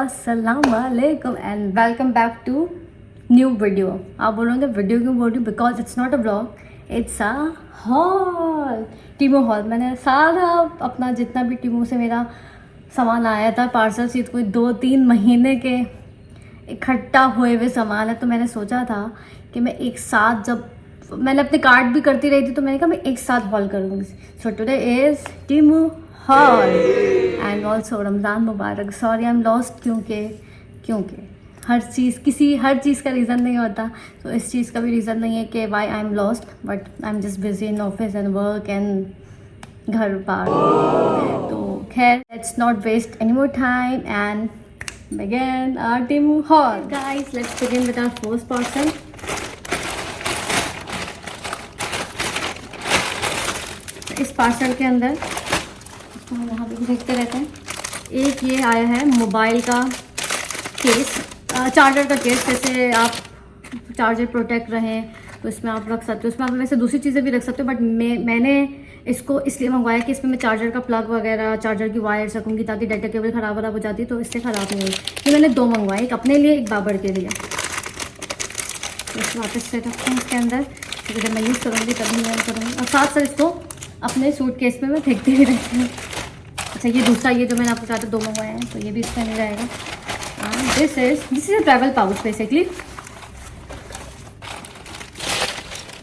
अस्सलामुअलैकुम and welcome back to new video. आप बोलोगे वीडियो क्यों बोल रही हूँ? Because it's not a blog, it's a haul. Temu haul. मैंने सारा अपना जितना भी टीमो से मेरा सामान आया था पार्सल से, कोई 2-3 महीने के इकट्ठा हुए हुए सामान है, तो मैंने सोचा था कि मैं एक साथ, जब मैंने अपने कार्ड भी करती रही थी तो मैंने कहा मैं एक साथ हॉल करूँगी। So today is टीमो hall and also Ramzan Mubarak. Sorry I am lost, क्योंकि हर चीज़ का रीज़न नहीं होता, तो इस चीज़ का भी रीज़न नहीं है कि why I am lost, but I am just busy in office and work and घर बार। तो खैर, let's not waste any more time and begin our Temu haul. Guys, let's begin with our first parcel. इस parcel के अंदर हम यहाँ पे देखते रहते हैं। एक ये आया है मोबाइल का केस, चार्जर का केस। जैसे आप चार्जर प्रोटेक्ट रहें तो इसमें आप रख सकते हो। इसमें आप वैसे दूसरी चीज़ें भी रख सकते हो, बट मैंने इसको इसलिए मंगवाया कि इसमें मैं चार्जर का प्लग वगैरह, चार्जर की वायर रखूँगी ताकि डाटा केबल ख़राब हो जाती तो इससे ख़राब नहीं होगी। ये मैंने 2 मंगवाए, एक अपने लिए, एक बाबर के लिए। तो इसको वापस से रखते हैं इसके अंदर, क्योंकि जब मैं यूज़ करूँगी तभी मैं करूँगी। और साथ साथ इसको अपने सूट केस में मैं फेंकती भी रहती हूँ। अच्छा, ये दूसरा, ये जो मैंने आपको कहा था 2 मंगवाए हैं, तो ये भी इसमें नहीं रहेगा। This is a travel pouch basically.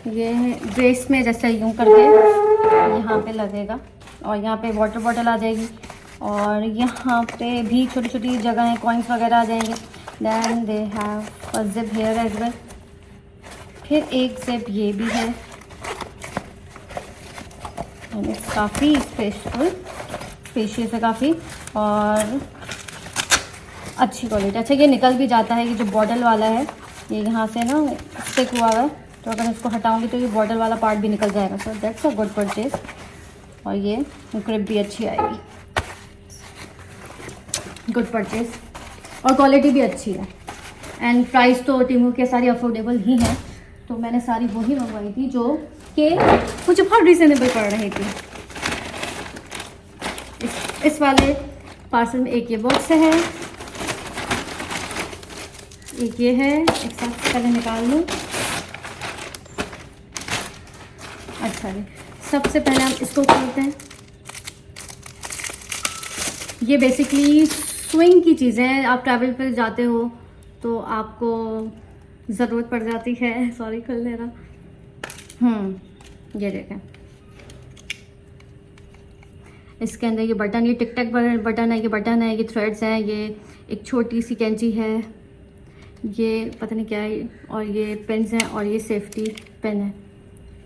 ये ड्रेस में जैसे यूँ करके यहाँ पे लगेगा, और यहाँ पे वाटर बॉटल आ जाएगी, और यहाँ पे भी छोटी छोटी जगह है, कॉइन्स वगैरह आ जाएंगे। Then they have a zip here as well. फिर एक जिप ये भी है, काफ़ी स्पेशियस है काफ़ी, और अच्छी क्वालिटी। अच्छा, ये निकल भी जाता है। ये जो बॉटल वाला है, ये यहाँ से ना स्टिक हुआ है, तो अगर इसको हटाऊंगी तो ये बॉटल वाला पार्ट भी निकल जाएगा। So that's a good purchase. और ये ग्रिप भी अच्छी आएगी। गुड परचेज, और क्वालिटी भी अच्छी है। एंड प्राइस तो टीमू के सारी अफोर्डेबल ही हैं, तो मैंने सारी वही मंगवाई थी जो कि मुझे बहुत रिजनेबल पड़ रही थी। इस वाले पार्सल में एक ये बॉक्स है, एक ये है। एक साथ पहले निकाल लूँ। अच्छा जी, सबसे पहले हम इसको खोलते हैं। ये बेसिकली स्विंग की चीज़ें हैं। आप ट्रैवल पर जाते हो तो आपको ज़रूरत पड़ जाती है। सॉरी, खुल ले रहा। ये देखें, इसके अंदर ये बटन, ये टिक टैक बटन है, ये बटन है, ये थ्रेड्स हैं, ये एक छोटी सी कैंची है, ये पता नहीं क्या है, और ये पेन्स हैं, और ये सेफ्टी पेन है।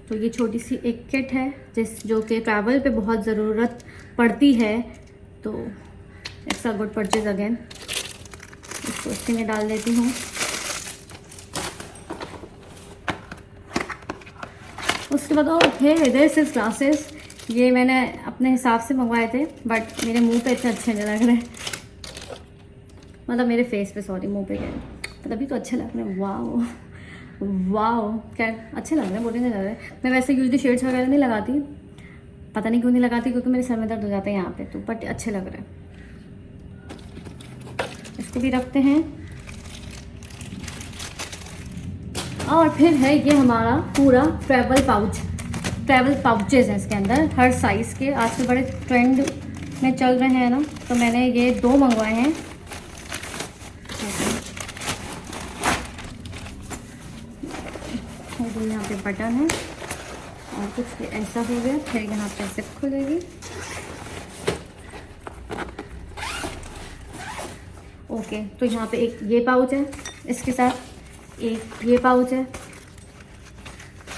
तो ये छोटी सी एक किट है जो कि ट्रैवल पे बहुत ज़रूरत पड़ती है, तो it's a good purchase again. इसको इसी में डाल देती हूँ। उसके बाद ओके, दिस इज ग्लासेस। ये मैंने अपने हिसाब से मंगवाए थे, बट मेरे मुंह पे इतने अच्छे नहीं लग रहे, मतलब मेरे फेस पे, सॉरी, मुंह पे गए, तभी तो अच्छे लग रहे हैं। वाओ, क्या अच्छे लग रहे हैं, बोलने नहीं लग रहे। मैं वैसे यूजली शेड्स वगैरह नहीं लगाती, पता नहीं क्यों नहीं लगाती, क्योंकि मेरे सर में दर्द हो जाता है यहाँ पे, तो बट अच्छे लग रहे हैं। इसको भी रखते हैं। और फिर है ये हमारा पूरा ट्रैवल पाउचेज़ हैं इसके अंदर, हर साइज़ के। आजकल बड़े ट्रेंड में चल रहे हैं ना, तो मैंने ये 2 मंगवाए हैं। यहाँ पे बटन है, और कुछ ऐसा हो गया। फिर यहाँ पे जिप खुलेगी। ओके, तो यहाँ पे एक ये पाउच है, इसके साथ एक ये पाउच है।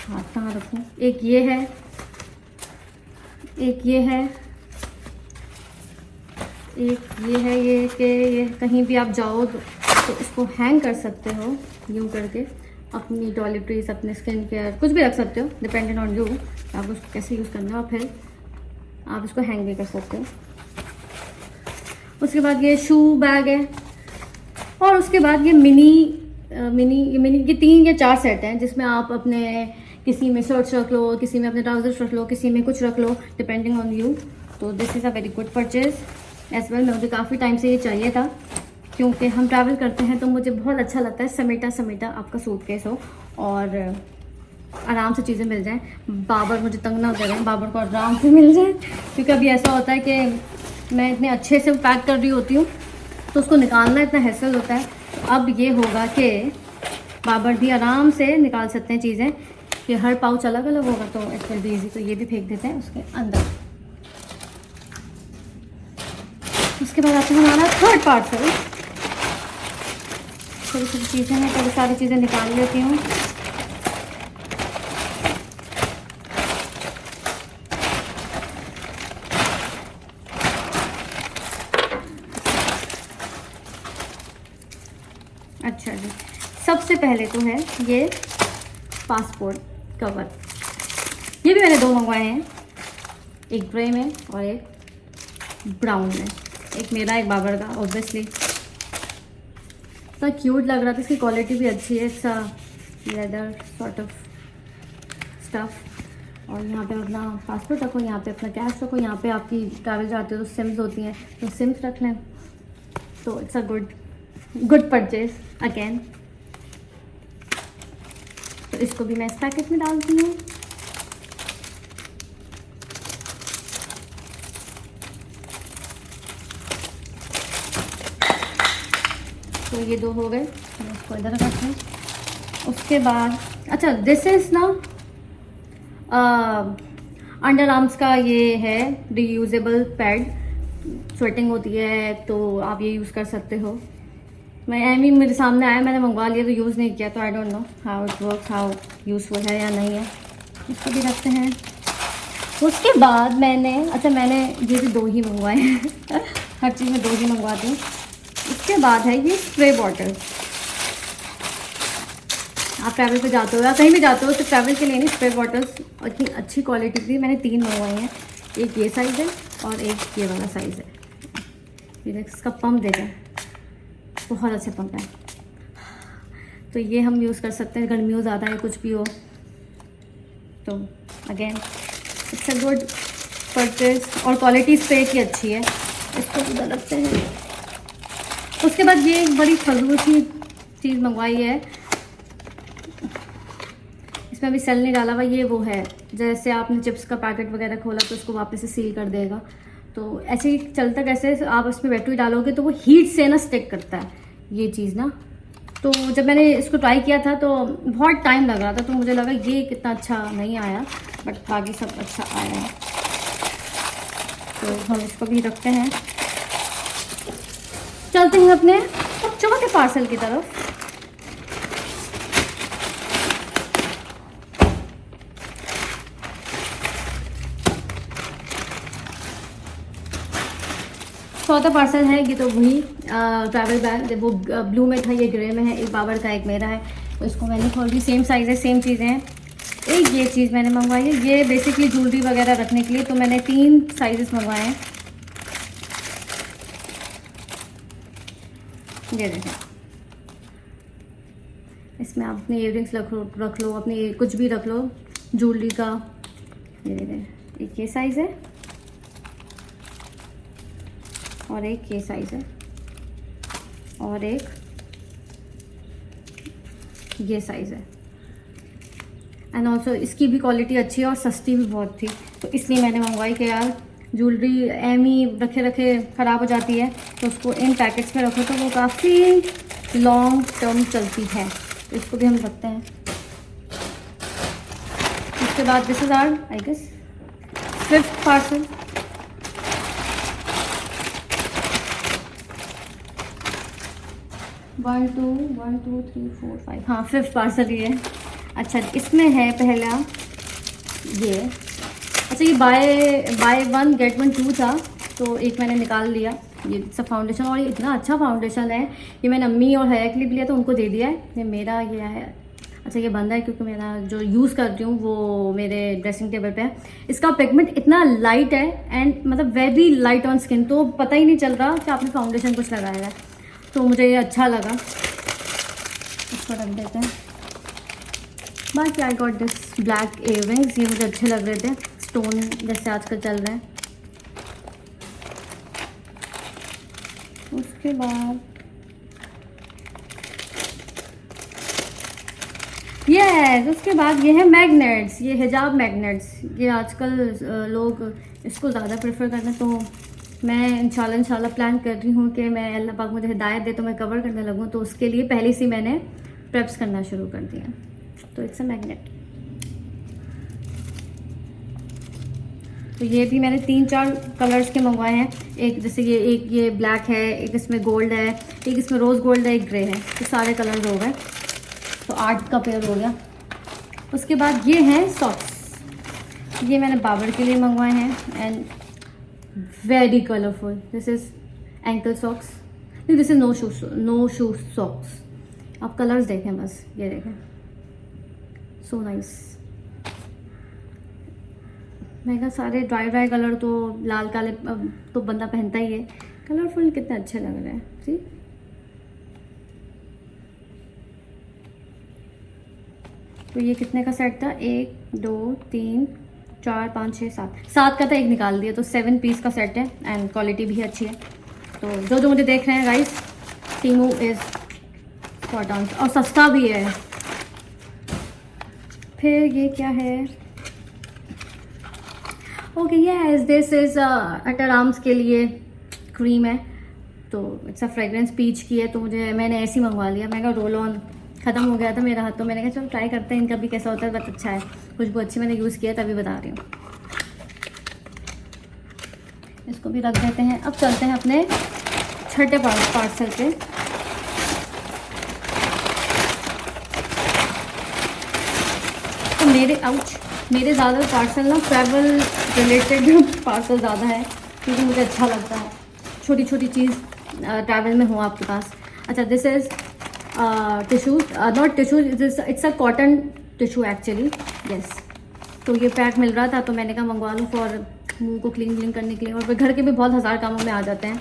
हाथ कहाँ रखूँ? एक ये है, एक ये है, एक ये है। ये कि ये कहीं भी आप जाओ तो इसको हैंग कर सकते हो यूँ करके, अपनी टॉयलेटरीज, अपने स्किन केयर, कुछ भी रख सकते हो, डिपेंडेंट ऑन यू, आप उसको कैसे यूज़ करना है। और फिर आप इसको हैंग भी कर सकते हो। उसके बाद ये शू बैग है, और उसके बाद ये मिनी ये 3 या 4 सेट हैं, जिसमें आप अपने किसी में शर्ट्स रख लो, किसी में अपने ट्राउजर्स रख लो, किसी में कुछ रख लो, डिपेंडिंग ऑन यू। तो this is a very good purchase as well. मुझे काफ़ी टाइम से ये चाहिए था, क्योंकि हम ट्रैवल करते हैं तो मुझे बहुत अच्छा लगता है समेटा समेटा आपका सूटकेस हो और आराम से चीज़ें मिल जाएं। बाबर मुझे तंग ना करें, बाबर को आराम से मिल जाए, क्योंकि अभी ऐसा होता है कि मैं इतने अच्छे से पैक कर रही होती हूँ तो उसको निकालना इतना हैसल होता है। तो अब ये होगा कि बाबर भी आराम से निकाल सकते हैं चीज़ें, कि हर पाउच अलग अलग होगा तो इट विल बी ईजी। तो ये भी फेंक देते हैं उसके अंदर। उसके बाद आता है हमारा थर्ड पार्सल। छोटी छोटी चीज़ें हैं, कभी सारी चीज़ें निकाल लेती हूँ। अच्छा जी, सबसे पहले तो है ये पासपोर्ट कवर। ये भी मैंने 2 मंगवाए हैं, एक ग्रे में और एक ब्राउन में। एक मेरा एक बाबर का, ऑब्वियसली इतना क्यूट लग रहा था। इसकी क्वालिटी भी अच्छी है, it's a leather sort of stuff. और यहाँ पे अपना पासपोर्ट रखो, यहाँ पे अपना कैश रखो, यहाँ पे आपकी ट्रैवल जाते हो तो सिम्स होती हैं तो सिम्स रख लें। तो it's a good purchase again. तो इसको भी मैं इस पैकेट में डालती हूँ। तो ये 2 हो गए, मैं इसको इधर रखती हूँ। उसके बाद अच्छा, दिस इज़ ना अंडर आर्म्स का ये है रीयूजेबल पैड। स्वेटिंग होती है तो आप ये यूज़ कर सकते हो। मैं एमी मेरे सामने आया, मैंने मंगवा लिया तो यूज़ नहीं किया, तो I don't know how it works, how useful है या नहीं है। इसको भी रखते हैं। उसके बाद मैंने ये भी 2 ही मंगवाए हैं हर चीज़ में 2 ही मंगवाती हूँ। उसके बाद है ये स्प्रे बॉटल। आप ट्रैवल पे जाते हो या कहीं भी जाते हो तो ट्रैवल के लिए नहीं, स्प्रे बॉटल्स इतनी अच्छी क्वालिटी की मैंने 3 मंगवाई हैं। एक ये साइज़ है और एक ये वाला साइज़ है। ये इसका पंप देगा, बहुत अच्छा पंप है। तो ये हम यूज़ कर सकते हैं, गर्मियों ज़्यादा है कुछ भी हो तो again it's a good purchase. और क्वालिटी स्प्रे की अच्छी है। इसको इधर रखते हैं। उसके बाद ये एक बड़ी फजूल सी चीज़ मंगवाई है, इसमें अभी सेल नहीं डाला हुआ। ये वो है, जैसे आपने चिप्स का पैकेट वगैरह खोला तो उसको वापस से सील कर देगा। तो ऐसे ही चलता कैसे, आप उसमें बैटरी डालोगे तो वो हीट से ना स्टिक करता है ये चीज़ ना। तो जब मैंने इसको ट्राई किया था तो बहुत टाइम लग रहा था, तो मुझे लगा ये कितना अच्छा नहीं आया, बट बाकी सब अच्छा आया है। तो हम इसको भी रखते हैं। चलते हैं अपने चौथे पार्सल की तरफ। चौथा पार्सल है ये, तो वही ट्रैवल बैग। वो ब्लू में था, ये ग्रे में है। एक बाबर का एक मेरा है, तो इसको मैंने खोल दी। सेम साइज़ है, सेम चीज़ें हैं। एक ये चीज़ मैंने मंगवाई है, ये बेसिकली ज्वेलरी वगैरह रखने के लिए। तो मैंने 3 साइजेस मंगवाए हैं। ये देखें, इसमें आप अपने इयररिंग्स रख लो, अपने कुछ भी रख लो ज्वेलरी का। ये देखें, एक ये साइज़ है और एक ये साइज़ है और एक ये साइज़ है। एंड ऑल्सो इसकी भी क्वालिटी अच्छी है और सस्ती भी बहुत थी, तो इसलिए मैंने मंगवाई कि यार ज्वेलरी एम ही रखे रखे ख़राब हो जाती है, तो उसको इन पैकेट्स में रखो तो वो काफ़ी लॉन्ग टर्म चलती है। तो इसको भी हम रखते हैं। उसके बाद this is our I guess 5th parcel. One two three four 5, हाँ 5th पार्सल ये है। अच्छा, इसमें है पहला ये, अच्छा ये बाय 1 गेट 1 2 था, तो एक मैंने निकाल लिया। ये सब फाउंडेशन, और ये इतना अच्छा फाउंडेशन है, ये मैंने अम्मी और हया के लिए भी लिया तो उनको दे दिया है। ये मेरा ये है। अच्छा, ये बंद है क्योंकि मेरा जो यूज़ करती हूँ वो मेरे ड्रेसिंग टेबल पे है। इसका पिगमेंट इतना लाइट है एंड मतलब वेरी लाइट ऑन स्किन, तो पता ही नहीं चल रहा कि आपने फाउंडेशन कुछ लगाया है। तो मुझे ये अच्छा लगा, इसको रख देते हैं। बाकी I got this black earrings, ये मुझे अच्छे लग रहे थे, स्टोन जैसे आजकल चल रहे हैं। उसके बाद यस, उसके बाद ये है मैग्नेट्स, ये हिजाब मैग्नेट्स। ये आजकल लोग इसको ज़्यादा प्रेफर करते हैं, तो मैं इंशाल्लाह प्लान कर रही हूँ कि मैं, अल्लाह पाक मुझे हिदायत दे तो मैं कवर करने लगूँ, तो उसके लिए पहले से मैंने प्रेप्स करना शुरू कर दिया। तो इट्स अ मैग्नेट। तो ये भी मैंने 3-4 कलर्स के मंगवाए हैं। एक जैसे एक ये ब्लैक है, एक इसमें गोल्ड है, एक इसमें रोज़ गोल्ड है, एक ग्रे है। तो सारे कलर्स हो गए, तो 8 का पेयर हो गया। उसके बाद ये हैं सॉक्स। ये मैंने बाबर के लिए मंगवाए हैं and very colourful. This is ankle socks, this is no shoe socks. आप कलर्स देखें बस, ये देखें, सो नाइस। मैं कहा सारे ड्राई कलर तो लाल काले तो बंदा पहनता ही है, कलरफुल कितने अच्छे लग रहे हैं। सी, तो ये कितने का सेट था? 1 2 3 4 5 6 7 का था, एक निकाल दिया, तो 7 पीस का सेट है एंड क्वालिटी भी अच्छी है। तो जो मुझे देख रहे हैं गाइस, टीमू इज़ स्पॉट ऑन और सस्ता भी है। फिर ये क्या है? Okay, yes, this is under arms के लिए क्रीम है। तो इट्स अ फ्रेगरेंस पीच की है, तो मैंने ऐसे ही मंगवा लिया। मैं कहा रोल ऑन ख़त्म हो गया था मेरा हाथ, तो मैंने कहा चलो ट्राई करते हैं इनका भी कैसा होता है। बहुत अच्छा है, खुशबू अच्छी, मैंने यूज़ किया तभी बता रही हूँ। इसको भी रख देते हैं। अब चलते हैं अपने छठे पार्सल पे। तो मेरे ज़्यादा पार्सल ना ट्रैवल रिलेटेड पार्सल ज़्यादा है, क्योंकि मुझे अच्छा लगता है छोटी छोटी चीज़ ट्रैवल में हो आपके पास। अच्छा, this is tissue, not tissue, it's a cotton tissue actually, yes. तो ये पैक मिल रहा था, तो मैंने कहा मंगवा लूँ फॉर मुंह को क्लीन करने के लिए, और फिर घर के भी बहुत हज़ार कामों में आ जाते हैं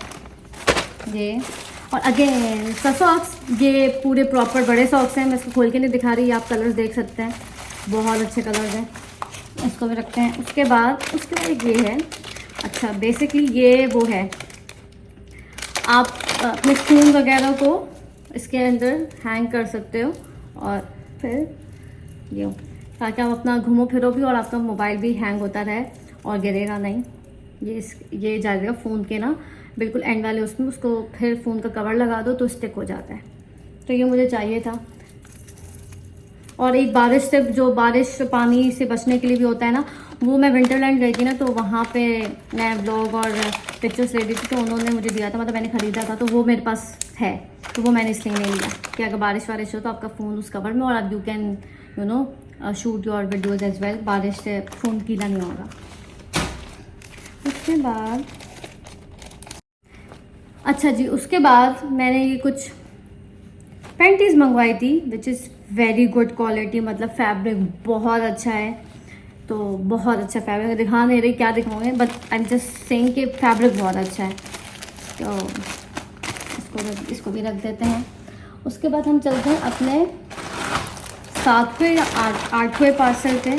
ये। और अगेन सॉक्स, ये पूरे प्रॉपर बड़े सॉक्स हैं। मैं इसको खोल के नहीं दिखा रही, आप कलर्स देख सकते हैं, बहुत अच्छे कलर्स हैं। इसको भी रखते हैं। उसके बाद ये है, अच्छा बेसिकली ये वो है, आप अपने स्पून वगैरह को इसके अंदर हैंग कर सकते हो, और फिर ये, ताकि आप अपना घूमो फिरो भी और आपका मोबाइल भी हैंग होता रहे और गिरेगा नहीं। ये जाएगा फ़ोन के ना बिल्कुल एंड वाले उसमें, उसको फिर फ़ोन का कवर लगा दो तो स्टिक हो जाता है। तो ये मुझे चाहिए था। और एक बारिश पानी से बचने के लिए भी होता है ना, वो मैं विंटरलैंड गई थी ना, तो वहाँ पे मैं व्लॉग और पिक्चर्स ले रही थी, तो उन्होंने मुझे दिया था, मतलब मैंने ख़रीदा था, तो वो मेरे पास है। तो वो मैंने इसलिए नहीं लिया कि अगर बारिश वारिश हो तो आपका फ़ोन उस कवर में, और आप you can shoot your videos as well, बारिश से फ़ोन गीला नहीं होगा। उसके बाद अच्छा जी, उसके बाद मैंने ये कुछ पैंटीज़ मंगवाई थी, which is very good quality, मतलब फैब्रिक बहुत अच्छा है। तो बहुत अच्छा फैब्रिक, दिखा नहीं रही क्या दिखाऊंगे, but I am just saying कि फैब्रिक बहुत अच्छा है। तो इसको भी रख देते हैं। उसके बाद हम चलते हैं अपने 7वें या 8वें पार्सल पे।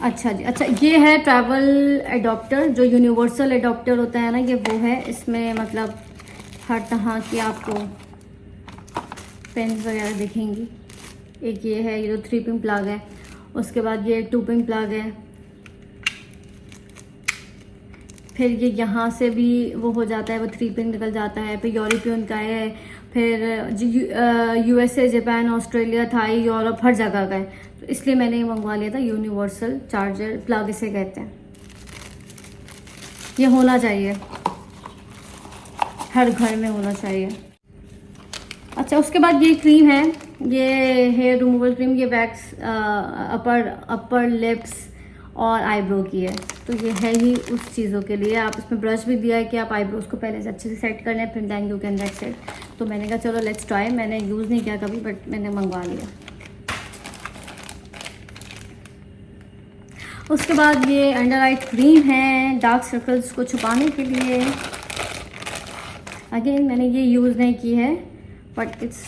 अच्छा जी, अच्छा ये है ट्रैवल एडोप्टर, जो यूनिवर्सल एडोप्टर होता है ना, ये वो है। इसमें मतलब हर तरह की आपको पेन्स वगैरह दिखेंगी। एक ये है, ये जो 3 पिन प्लग है। उसके बाद ये 2 पिन प्लग है। फिर ये यहाँ से भी वो हो जाता है, वो 3 पिन निकल जाता है। फिर यूरोपियन का है, फिर USA, Japan, Australia, Thai, Europe, हर जगह का है। तो इसलिए मैंने ये मंगवा लिया था, यूनिवर्सल चार्जर प्लग इसे कहते हैं। ये होना चाहिए, हर घर में होना चाहिए। अच्छा, उसके बाद ये क्रीम है, ये हेयर रिमूवल क्रीम, ये वैक्स अपर लिप्स और आईब्रो की है। तो ये है ही उस चीज़ों के लिए। आप इसमें ब्रश भी दिया है कि आप आईब्रोज को पहले से अच्छे से सेट कर लें, फिर then you can wax it. तो मैंने कहा चलो लेट्स ट्राई। मैंने यूज़ नहीं किया कभी, बट मैंने मंगवा लिया। उसके बाद ये अंडर आई क्रीम है, डार्क सर्कल्स को छुपाने के लिए। अगेन मैंने ये यूज़ नहीं की है, बट इट्स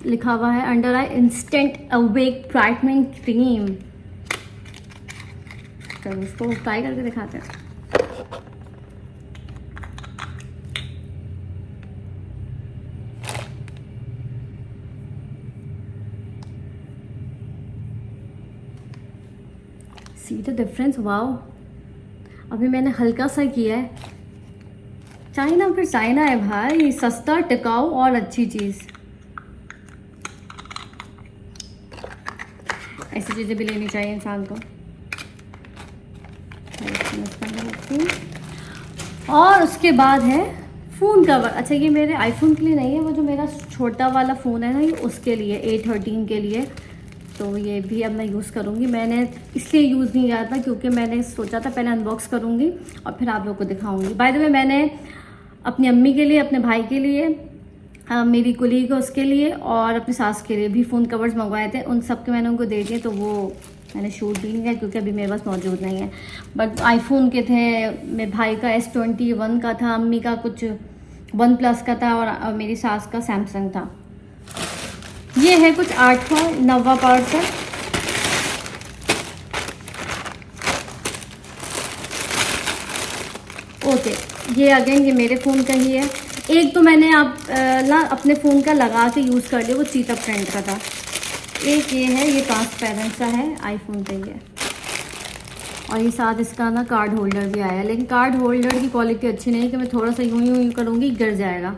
लिखा हुआ है अंडर आई इंस्टेंट अवेक ब्राइटनिंग क्रीम। चलो इसको ट्राई करके दिखाते हैं। See the difference, wow. अभी मैंने हल्का सा किया है। चाइना फिर चाइना है भाई, सस्ता टिकाऊ और अच्छी चीज़। ऐसी चीज़ें भी लेनी चाहिए इंसान को। और उसके बाद है फ़ोन कवर। अच्छा, ये मेरे आईफोन के लिए नहीं है, वो जो मेरा छोटा वाला फ़ोन है ना, ये उसके लिए, A13 के लिए। तो ये भी अब मैं यूज़ करूँगी। मैंने इसलिए यूज़ नहीं किया था क्योंकि मैंने सोचा था पहले अनबॉक्स करूँगी और फिर आप लोग को दिखाऊँगी। बाय द वे, मैंने अपनी अम्मी के लिए, अपने भाई के लिए, मेरी कुलीग है उसके लिए और अपनी सास के लिए भी फ़ोन कवर्स मंगवाए थे। उन सब के मैंने उनको दे दिए, तो वो मैंने शूट भी नहीं किया क्योंकि अभी मेरे पास मौजूद नहीं है। बट आईफोन के थे, मेरे भाई का S21 का था, अम्मी का कुछ OnePlus का था और मेरी सास का सैमसंग था। ये है कुछ 8वां 9वां पार्सल। ओके, ये अगेन ये मेरे फ़ोन का ही है। एक तो मैंने आप ना अपने फ़ोन का लगा के यूज़ कर लिया, वो चीता फ्रेंड का था। एक ये है, ये ट्रांसपेरेंट सा है, आईफोन का ही है। और ये साथ इसका ना कार्ड होल्डर भी आया है, लेकिन कार्ड होल्डर की क्वालिटी अच्छी नहीं है कि मैं थोड़ा सा यूँ यूँ करूँगी गिर जाएगा,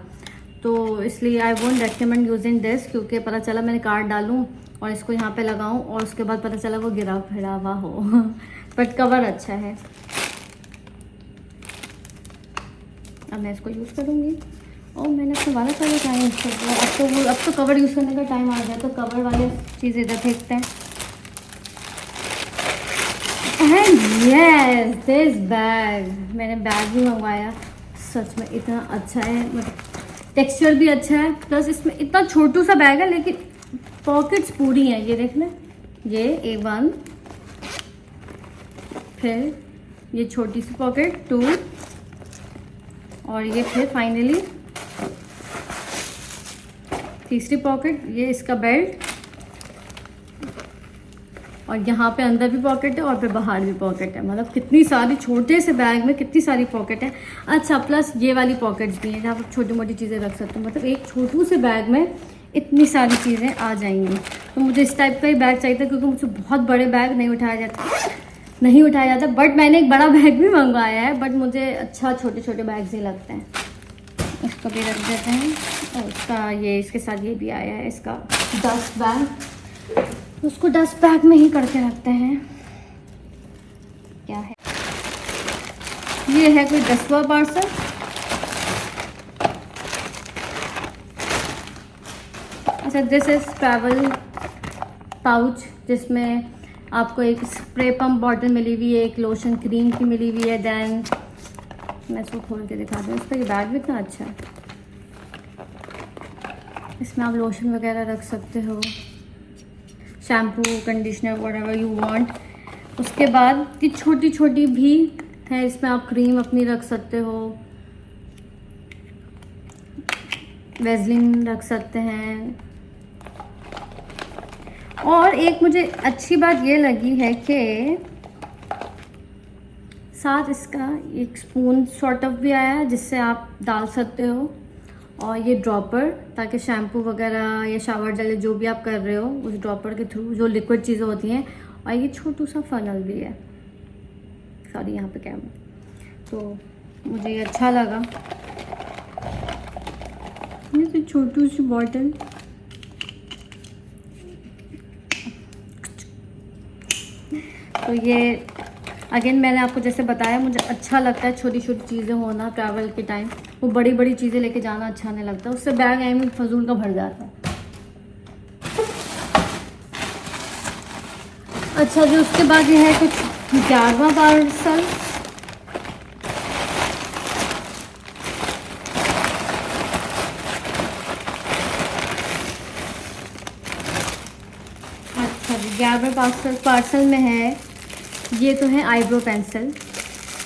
तो इसलिए I won't recommend using this. क्योंकि पता चला मैंने कार्ड डालूँ और इसको यहाँ पे लगाऊँ और उसके बाद पता चला वो गिरा फिरा हुआ हो। बट कवर अच्छा है। अब मैं इसको यूज़ करूँगी। और मैंने अपने वाला कवर टाइम अब तो कवर यूज़ करने का टाइम आ गया, तो कवर वाले चीज़ इधर फेंकते हैं। एंड यस, दिस बैग, मैंने बैग भी मंगवाया। सच में इतना अच्छा है, मतलब टेक्सचर भी अच्छा है, प्लस इसमें इतना छोटू सा बैग है लेकिन पॉकेट्स पूरी हैं। ये देख लें, ये A1, फिर ये छोटी सी पॉकेट 2, और ये फिर फाइनली तीसरी पॉकेट, ये इसका बेल्ट, और यहाँ पे अंदर भी पॉकेट है और फिर बाहर भी पॉकेट है। मतलब कितनी सारी, छोटे से बैग में कितनी सारी पॉकेट है। अच्छा, प्लस ये वाली पॉकेट्स भी हैं जहाँ पर छोटी मोटी चीज़ें रख सकते हो। मतलब एक छोटू से बैग में इतनी सारी चीज़ें आ जाएंगी। तो मुझे इस टाइप का ही बैग चाहिए था क्योंकि मुझसे बहुत बड़े बैग नहीं उठाया जाता। बट मैंने एक बड़ा बैग भी मंगवाया है, बट मुझे अच्छा छोटे छोटे बैग्स ही लगते हैं। इसको भी रख देते हैं। और इसका ये, इसके साथ ये भी आया है, इसका डस्ट बैग, उसको डस्ट बैग में ही करके रखते हैं। क्या है ये, है कोई 10वां पार्सल। अच्छा, दिस इज ट्रैवल पाउच, जिसमें आपको एक स्प्रे पम्प बॉटल मिली हुई है, एक लोशन क्रीम की मिली हुई है। देन मैं इसको खोल के दिखा दूँ। इसका ये बैग भी इतना अच्छा है, इसमें आप लोशन वगैरह रख सकते हो, shampoo, conditioner, whatever you want. उसके बाद ये छोटी छोटी भी है, इसमें आप क्रीम अपनी रख सकते हो, वेज़लिन रख सकते हैं। और एक मुझे अच्छी बात ये लगी है कि साथ इसका एक स्पून सॉर्ट ऑफ भी आया है जिससे आप डाल सकते हो, और ये ड्रॉपर, ताकि शैम्पू वगैरह या शावर जेल जो भी आप कर रहे हो उस ड्रॉपर के थ्रू जो लिक्विड चीज़ें होती हैं। और ये छोटू सा फनल भी है, सॉरी यहाँ पे कैमरा, तो मुझे ये अच्छा लगा। ये तो छोटू सी बॉटल, तो ये अगेन मैंने आपको जैसे बताया, मुझे अच्छा लगता है छोटी छोटी चीज़ें होना ट्रैवल के टाइम। वो बड़ी बड़ी चीज़ें लेके जाना अच्छा नहीं लगता, उससे बैग आई में फजूल का भर जाता है। अच्छा जी, उसके बाद ये है कुछ 11वां पार्सल। अच्छा जी, 11वें पार्सल में है, ये तो है आईब्रो पेंसिल।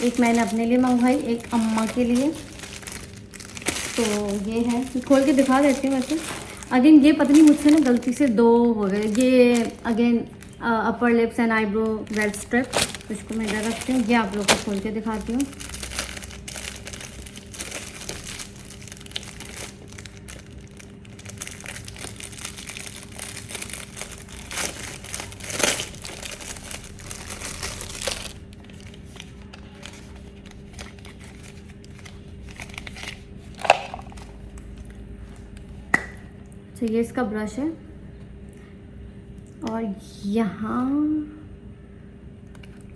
एक मैंने अपने लिए मंगवाई, एक अम्मा के लिए। तो ये है, खोल के दिखा देती हूँ। वैसे अगेन ये पता नहीं मुझसे ना गलती से 2 हो गए। ये again upper lips and eyebrow well strip, इसको मैं इधर रखती हूँ। ये आप लोग को खोल के दिखाती हूँ। तो ये इसका ब्रश है और यहाँ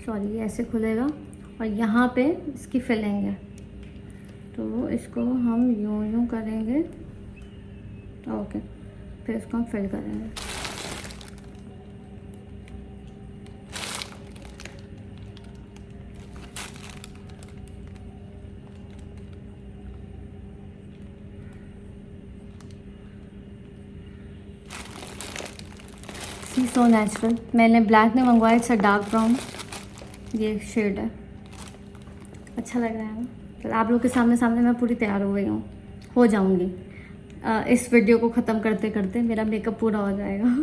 सॉरी ये ऐसे खुलेगा और यहाँ पे इसकी फिलिंग है, तो इसको हम यूं करेंगे। ओके, फिर इसको हम फिल करेंगे। So natural. मैंने ब्लैक में मंगवाया, इट्स अ डार्क ब्राउन, ये शेड है। अच्छा लग रहा है ना। तो आप लोग के सामने मैं पूरी तैयार हो गई हूँ, हो जाऊँगी। इस वीडियो को ख़त्म करते करते मेरा मेकअप पूरा हो जाएगा।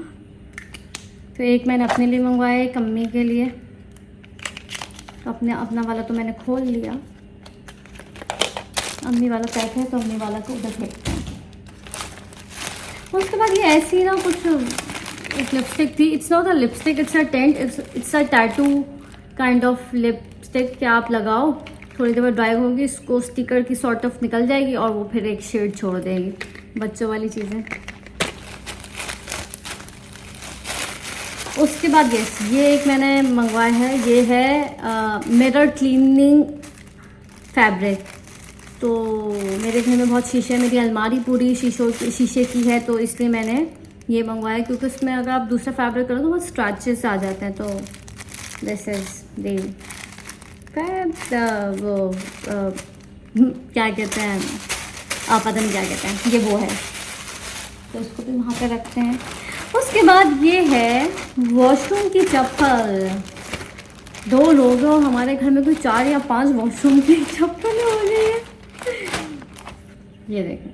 तो एक मैंने अपने लिए मंगवाया, एक अम्मी के लिए। तो अपना वाला तो मैंने खोल लिया, अम्मी वाला पैक है तो अम्मी वाला को उधर फेंकते हैं। उसके बाद ये ऐसी ना कुछ एक लिपस्टिक थी। It's not a lipstick, it's a tent, it's a tattoo kind of lipstick. क्या आप लगाओ, थोड़ी देर बाद ड्राई होगी, इसको स्टिकर की सॉर्ट ऑफ निकल जाएगी और वो फिर एक शेड छोड़ देगी। बच्चों वाली चीज़ें। उसके बाद ये एक मैंने मंगवाया है, ये है मिरर क्लीनिंग फैब्रिक। तो मेरे घर में बहुत शीशे, मेरी अलमारी पूरी शीशे की है, तो इसलिए मैंने ये मंगवाया, क्योंकि उसमें अगर आप दूसरा फैब्रिक करो तो बहुत स्क्रैचेस आ जाते हैं। तो दिस इज दे वो क्या कहते हैं, आप पता नहीं क्या कहते हैं, ये वो है। तो इसको भी वहाँ पे रखते हैं। उसके बाद ये है वॉशरूम की चप्पल। 2 लोगों हमारे घर में कोई 4 या 5 वॉशरूम की चप्पल हो गई है। ये देखें,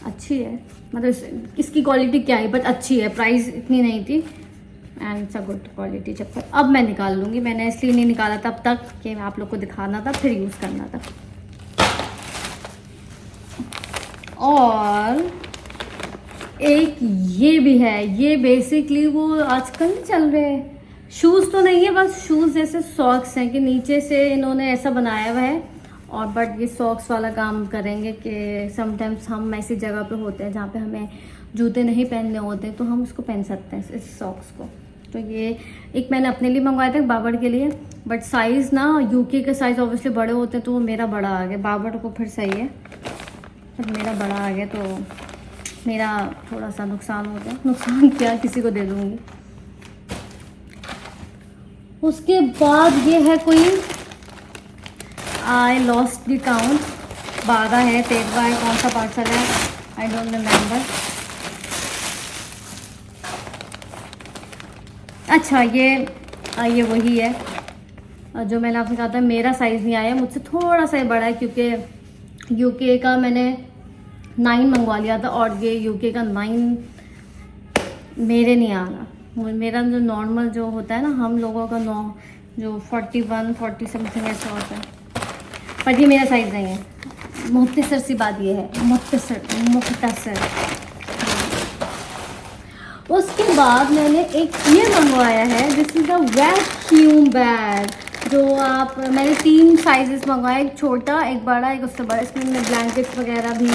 अच्छी है, मतलब इसकी क्वालिटी क्या है, बट अच्छी है, प्राइस इतनी नहीं थी and it's a good quality chappal. अब मैं निकाल लूँगी, मैंने इसलिए नहीं निकाला तब तक कि मैं आप लोग को दिखाना था, फिर यूज़ करना था। और एक ये भी है, ये बेसिकली वो आजकल नहीं चल रहे हैं, शूज़ तो नहीं है, बस शूज़ जैसे सॉक्स हैं कि नीचे से इन्होंने ऐसा बनाया हुआ है। और बट ये सॉक्स वाला काम करेंगे कि समटाइम्स हम ऐसी जगह पे होते हैं जहाँ पे हमें जूते नहीं पहनने होते, तो हम उसको पहन सकते हैं, इस सॉक्स को। तो ये एक मैंने अपने लिए मंगवाया था, बाबर के लिए, बट साइज़ ना यूके के साइज़ ऑब्वियसली बड़े होते हैं, तो वो मेरा बड़ा आ गया। बाबर को फिर सही है, बट मेरा बड़ा आ गया, तो मेरा थोड़ा सा नुकसान हो गया। नुकसान क्या, किसी को दे दूँगी। उसके बाद ये है कोई, आई लॉस्ट द काउंट, 12 है, 13 है, कौन सा पार्सल है, आई डोंट रिमेम्बर। अच्छा ये वही है जो मैंने आपसे कहा था, मेरा साइज़ नहीं आया, मुझसे थोड़ा सा बड़ा है, क्योंकि यूके का मैंने 9 मंगवा लिया था और ये यूके का 9 मेरे नहीं आना। मेरा जो नॉर्मल जो होता है ना, हम लोगों का जो 41 40 समथिंग ऐसा होता है, पर ये मेरा साइज़ नहीं है। मुख्तसर सी बात ये है, मुख्तसर। उसके बाद मैंने एक ये मंगवाया है, this is a vacuum bag, जो मैंने 3 साइजेस मंगवाए, एक छोटा, एक बड़ा, एक उससे बड़ा। इसमें ब्लैंकेट्स वगैरह भी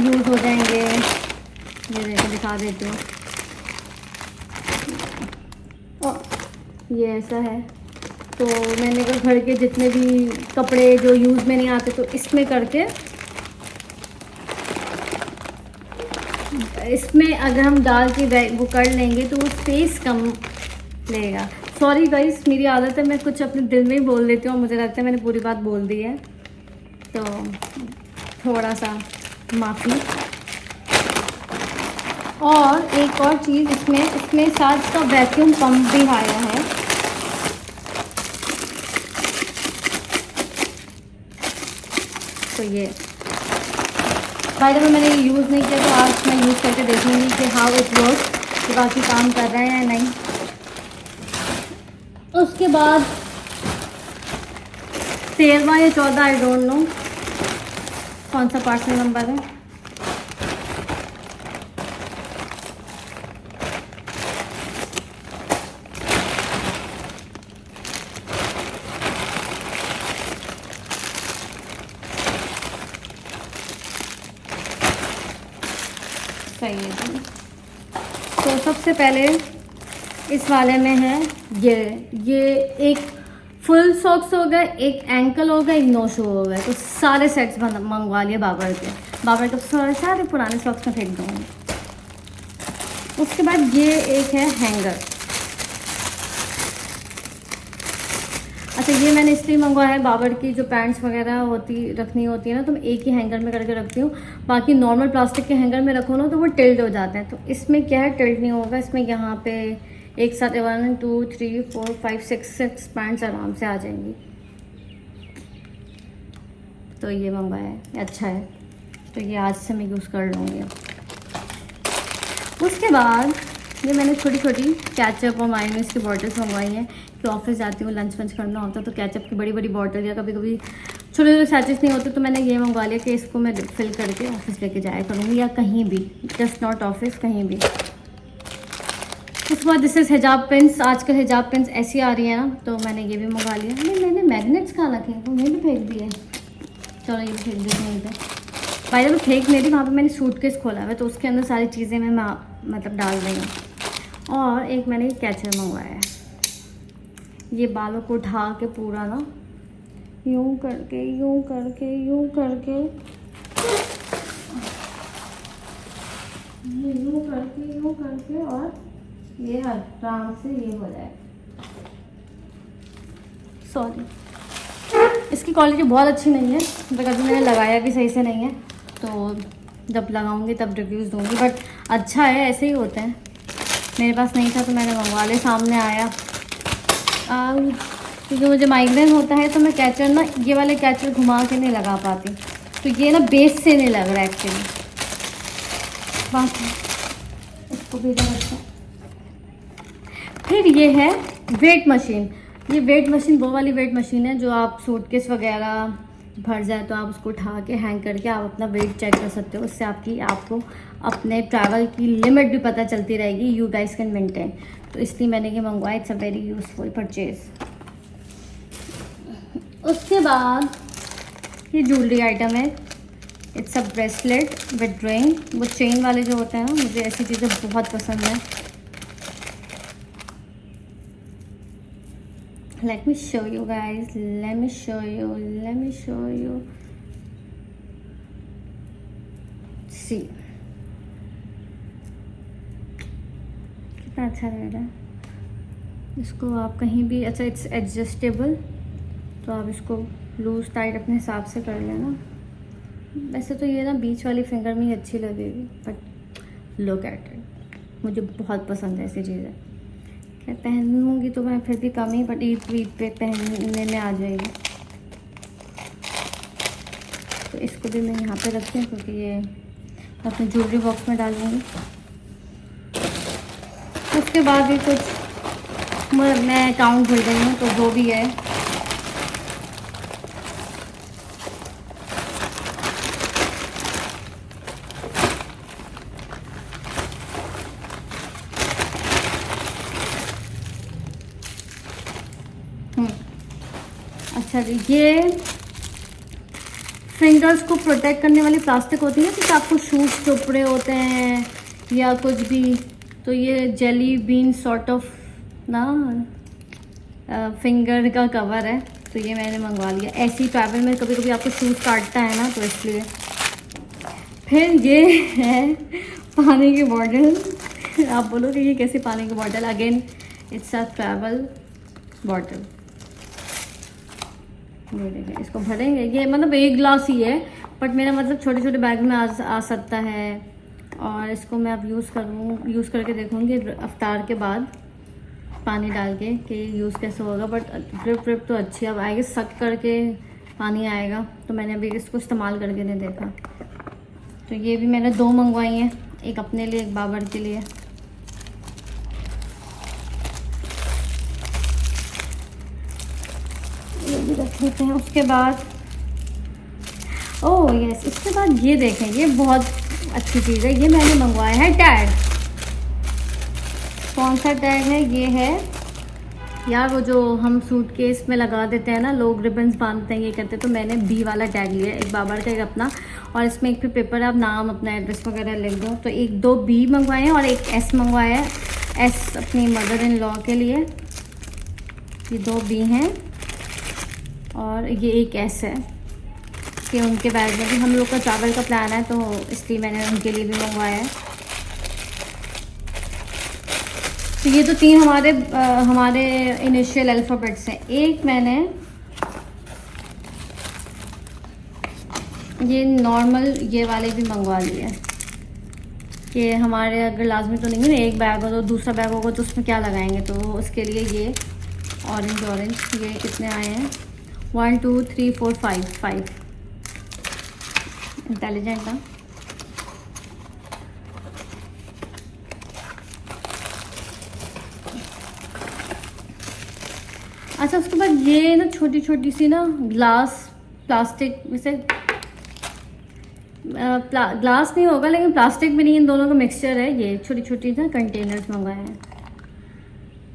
यूज़ हो जाएंगे। ये देखो, दिखा देती हूँ। ये ऐसा है, तो मैंने कहा घर के जितने भी कपड़े जो यूज़ में नहीं आते, तो इसमें करके, इसमें अगर हम डाल के वो कर लेंगे तो वो स्पेस कम लेगा। सॉरी गाइस, मेरी आदत है, मैं कुछ अपने दिल में ही बोल देती हूँ, मुझे लगता है मैंने पूरी बात बोल दी है, तो थोड़ा सा माफ़ी। और एक और चीज़, इसमें साथ का वैक्यूम पंप भी आया है। तो ये बाय द वे मैंने ये यूज़ नहीं किया, तो आज मैं यूज़ करके देखूँगी कि हाउ इट वर्क, कि बाकी काम कर रहा है या नहीं। उसके बाद 13वां या 14, आई डोंट नो कौन सा पार्सल नंबर है। सही है। तो सबसे पहले इस वाले में है ये एक फुल सॉक्स हो गए, एक एंकल हो गए, एक नो शू हो गए। तो सारे सेट्स मंगवा लिए बाबर के सारे पुराने सॉक्स में फेंक दूँगी। उसके बाद ये एक है हैंगर। अच्छा, ये मैंने इसलिए मंगवाया है, बाबर की जो पैंट्स वगैरह रखनी होती है ना, तो मैं एक ही हैंगर में करके रखती हूँ। बाकी नॉर्मल प्लास्टिक के हैंगर में रखो ना तो वो टिल्ट हो जाते हैं। तो इसमें क्या है, टिल्ट नहीं होगा। इसमें यहाँ पे एक साथ 1 2 3 4 5 6 पैंट्स आराम से आ जाएंगी। तो ये मंगवाया है, अच्छा है। तो ये आज से मैं यूज़ कर लूँगी। उसके बाद ये मैंने छोटी छोटी कैचअप और मायोनीज की बॉटल्स मंगवाई हैं कि ऑफिस जाती हूँ, लंच वंच करना होता है तो कैचअप की बड़ी बड़ी बॉटल या कभी कभी छोटे छोटे सैचेस नहीं होते, तो मैंने ये मंगवा लिया कि इसको मैं फिल करके ऑफिस लेके जाया करूँगी या कहीं भी, जस्ट नॉट ऑफिस, कहीं भी। उसके बाद दिस इज़ हिजाब पिन्स। आजकल हिजाब पिन्स ऐसी आ रही है ना, तो मैंने ये भी मंगा लिया। नहीं, मैंने मैग्नेट्स कहाँ रखे हैं, वो भी फेंक दिए। चलो ये भी फेंक दी यहीं पर। भाई जब फेंक नहीं थी, वहाँ पे मैंने सूटकेस खोला है तो उसके अंदर सारी चीज़ें मैं मतलब डाल रही हूँ। और एक मैंने कैचर मंगवाया है, ये बालों को उठा के पूरा ना यूं करके यूं करके यूं करके यूं करके यूं करके और ये आराम से ये हो जाए। सॉरी, इसकी क्वालिटी बहुत अच्छी नहीं है, बट अभी मैंने लगाया भी सही से नहीं है, तो जब लगाऊंगी तब रिव्यूज़ दूंगी। बट अच्छा है, ऐसे ही होते हैं। मेरे पास नहीं था तो मैंने मंगवा लिया, सामने आया। क्योंकि मुझे माइग्रेन होता है तो मैं कैचर ना, ये वाले कैचर घुमा के नहीं लगा पाती, तो ये ना बेस से नहीं लग रहा एक्चुअली। बाकी इसको भी रखते हैं। फिर ये है वेट मशीन। ये वेट मशीन वो वाली वेट मशीन है जो आप सूटकेस वगैरह भर जाए तो आप उसको उठा के हैंग करके आप अपना वेट चेक कर सकते हो। उससे आपको अपने ट्रैवल की लिमिट भी पता चलती रहेगी। You guys can maintain. तो इसलिए मैंने ये मंगवाया। It's a very useful purchase. उसके बाद ये ज्वेलरी आइटम है। It's a bracelet with ring. वो चेन वाले जो होते हैं ना, मुझे ऐसी चीज़ें बहुत पसंद है। Let me show you guys. Let me show you. See. कितना अच्छा लग रहा है। इसको आप कहीं भी, अच्छा इट्स एडजस्टेबल, तो आप इसको लूज टाइट अपने हिसाब से कर लेना। वैसे तो ये ना बीच वाली फिंगर में ही अच्छी लगेगी, बट लुक एट इट, मुझे बहुत पसंद है ऐसी चीज़ें। पहनूंगी तो मैं फिर भी कम ही, बट ईद पे पहनने में आ जाएगी। तो इसको भी मैं यहाँ पे रखती हूँ क्योंकि ये अपने ज्वेलरी बॉक्स में डालूंगी। उसके बाद भी कुछ मैं अकाउंट भूल गई हूँ, तो वो भी है। अच्छा जी, ये फिंगर्स को प्रोटेक्ट करने वाली प्लास्टिक होती है, जैसे आपको शूज़ चुभ रहे होते हैं या कुछ भी, तो ये जेली बीन सॉर्ट ऑफ ना फिंगर का कवर है। तो ये मैंने मंगवा लिया। ऐसी ट्रैवल में कभी कभी आपको शूज़ काटता है ना, तो इसलिए। फिर ये है पानी की बॉटल। आप बोलोगे ये कैसी पानी की bottle? Again it's a travel bottle. ये देखें, इसको भरेंगे। ये मतलब एक ग्लास ही है, बट मेरा मतलब छोटे छोटे बैग में आ सकता है। और इसको मैं अब यूज़ करके देखूँगी अफ्तार के बाद पानी डाल के कि यूज़ कैसे होगा। बट ड्रिप तो अच्छी, अब आएगी सक करके पानी आएगा, तो मैंने अभी इसको इस्तेमाल करके नहीं देखा। तो ये भी मैंने 2 मंगवाई हैं, एक अपने लिए, एक बाबर के लिए। ये भी रख लेते हैं। उसके बाद ओह यस, इसके बाद ये देखें, ये बहुत अच्छी चीज़ है। ये मैंने मंगवाया है टैग। कौन सा टैग है? ये है यार वो जो हम सूटकेस में लगा देते हैं ना, लोग रिबन्स बांधते हैं, ये करते हैं, तो मैंने बी वाला टैग लिया है, एक बाबर का एक अपना, और इसमें एक फिर पेपर है, आप नाम अपना एड्रेस वगैरह लिख दो। तो एक 2 बी मंगवाए हैं और एक एस मंगवाया है, एस अपनी मदर इन लॉ के लिए, ये 2 बी हैं और ये एक एस है कि उनके बैग में भी हम लोग का ट्रैवल का प्लान है, तो इसलिए मैंने उनके लिए भी मंगवाया है। तो ये तो 3 हमारे इनिशियल अल्फ़ाबेट्स हैं। एक मैंने ये नॉर्मल ये वाले भी मंगवा लिए कि हमारे अगर लाजमी तो नहीं है ना, एक बैग हो तो दूसरा बैग होगा तो उसमें क्या लगाएंगे, तो उसके लिए ये ऑरेंज ये कितने आए हैं, 1 2 3 4 5 इंटेलिजेंट ना। अच्छा, उसके बाद ये ना छोटी छोटी सी ना प्लास्टिक वैसे ग्लास नहीं होगा लेकिन प्लास्टिक भी नहीं, इन दोनों का मिक्सचर है, ये छोटी छोटी ना कंटेनर्स मंगाए हैं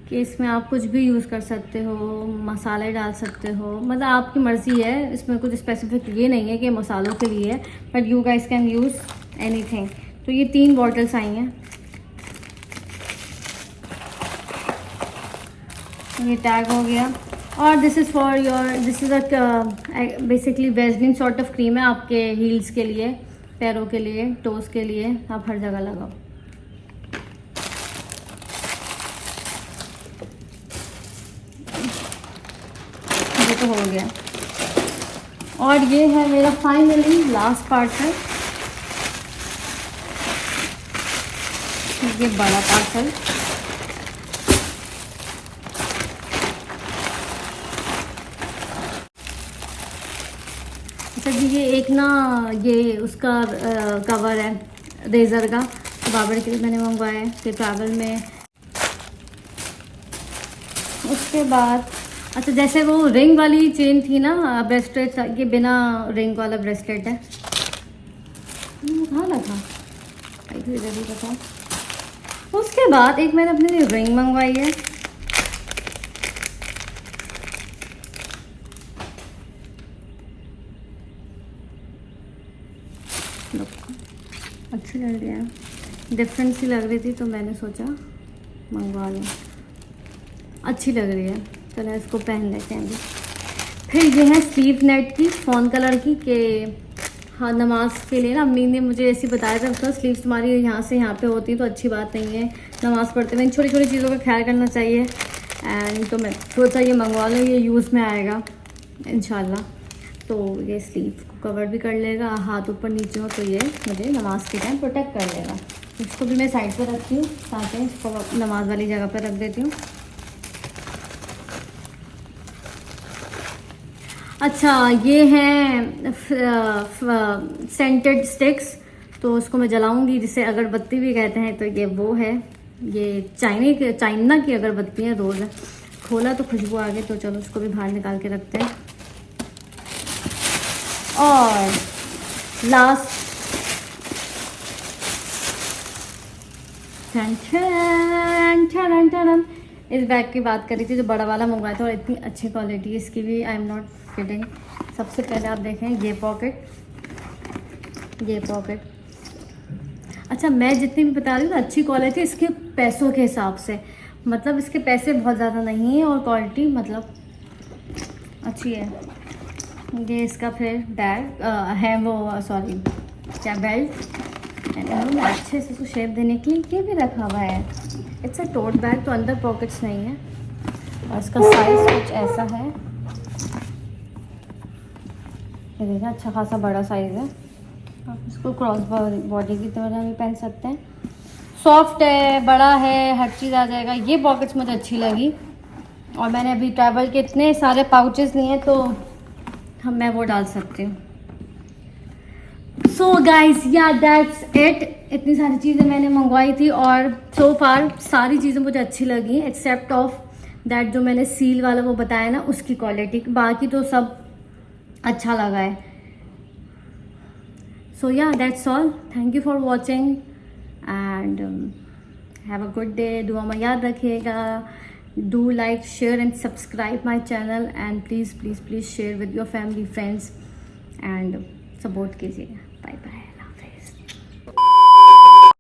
कि इसमें आप कुछ भी यूज़ कर सकते हो, मसाले डाल सकते हो, मतलब आपकी मर्ज़ी है, इसमें कुछ स्पेसिफिक ये नहीं है कि मसालों के लिए है, but you guys can use anything. तो ये 3 बॉटल्स आई हैं, ये टैग हो गया। और this is for your, this is a basically Vaseline sort of cream है आपके हील्स के लिए, पैरों के लिए, टोस के लिए, आप हर जगह लगाओ। ये तो हो गया। और ये है मेरा फाइनली लास्ट पार्ट है, ये बड़ा पार्सल। अच्छा जी, ये एक ना ये उसका कवर है रेज़र का, तो बाबर के लिए मैंने मंगवाया है कि ट्रैवल में। उसके बाद अच्छा, जैसे वो रिंग वाली चेन थी ना, ब्रेसलेट, ये बिना रिंग वाला ब्रेसलेट है, कहाँ लगा इधर भी बताओ। उसके बाद एक मैंने अपने लिए रिंग मंगवाई है, अच्छी लग रही है, डिफरेंट सी लग रही थी तो मैंने सोचा मंगवा लूँ, अच्छी लग रही है, चलो इसको पहन लेते हैं अभी। फिर ये है स्लीव नेट की फ़ॉन कलर की, कि हाँ नमाज के लिए ना अम्मी ने मुझे ऐसे बताया था, उसका स्लीव्स तुम्हारी यहाँ से यहाँ पे होती है तो अच्छी बात नहीं है, नमाज़ पढ़ते हुए इन छोटी छोटी चीज़ों का ख्याल करना चाहिए। एंड तो मैं सोचा ये मंगवा लूँ, ये यूज़ में आएगा इंशाल्लाह। तो ये स्लीव को कवर भी कर लेगा, हाथ ऊपर नीचे हो तो ये मुझे नमाज के टाइम प्रोटेक्ट कर लेगा। इसको भी मैं साइड पर रखती हूँ, ताकि इसको नमाज वाली जगह पर रख देती हूँ। अच्छा, ये हैं सेंटेड स्टिक्स, तो उसको मैं जलाऊंगी, जिसे अगरबत्ती भी कहते हैं, तो ये वो है, ये चाइना की अगरबत्ती है, रोज़ है, खोला तो खुशबू आ गई, तो चलो उसको भी बाहर निकाल के रखते हैं। और लास्ट इस बैग की बात करी थी, जो बड़ा वाला मंगवाया था, और इतनी अच्छी क्वालिटी इसकी भी, आई एम नॉट किडिंग। सबसे पहले आप देखें ये पॉकेट, अच्छा मैं जितनी भी बता रही हूँ ना अच्छी क्वालिटी, इसके पैसों के हिसाब से, मतलब इसके पैसे बहुत ज़्यादा नहीं है और क्वालिटी मतलब अच्छी है। ये इसका फिर बैग है, वो सॉरी क्या बेल्ट, मैंने अच्छे से इसको शेप देने के लिए ये भी रखा हुआ है। इट्स अ टोट बैग, तो अंदर पॉकेट्स नहीं है, और इसका साइज़ कुछ ऐसा है, ये देखिए अच्छा खासा बड़ा साइज़ है, आप इसको क्रॉस बॉडी की तरह भी पहन सकते हैं, सॉफ्ट है, बड़ा है, हर चीज़ आ जाएगा। ये पॉकेट्स मुझे अच्छी लगी, और मैंने अभी ट्रैवल के इतने सारे पाउचेस लिए हैं, तो मैं वो डाल सकती हूँ। सो गाइस या दैट्स इट, इतनी सारी चीज़ें मैंने मंगवाई थी, और सो फार सारी चीज़ें मुझे अच्छी लगी, एक्सेप्ट ऑफ दैट जो मैंने सील वाला वो बताया ना, उसकी क्वालिटी, बाकी तो सब अच्छा लगा है। सो या that's all, thank you for watching and have a good day. दुआ में याद रखिएगा, Do like, share and subscribe my channel, and please share with your family, friends and support कीजिए. Bye bye.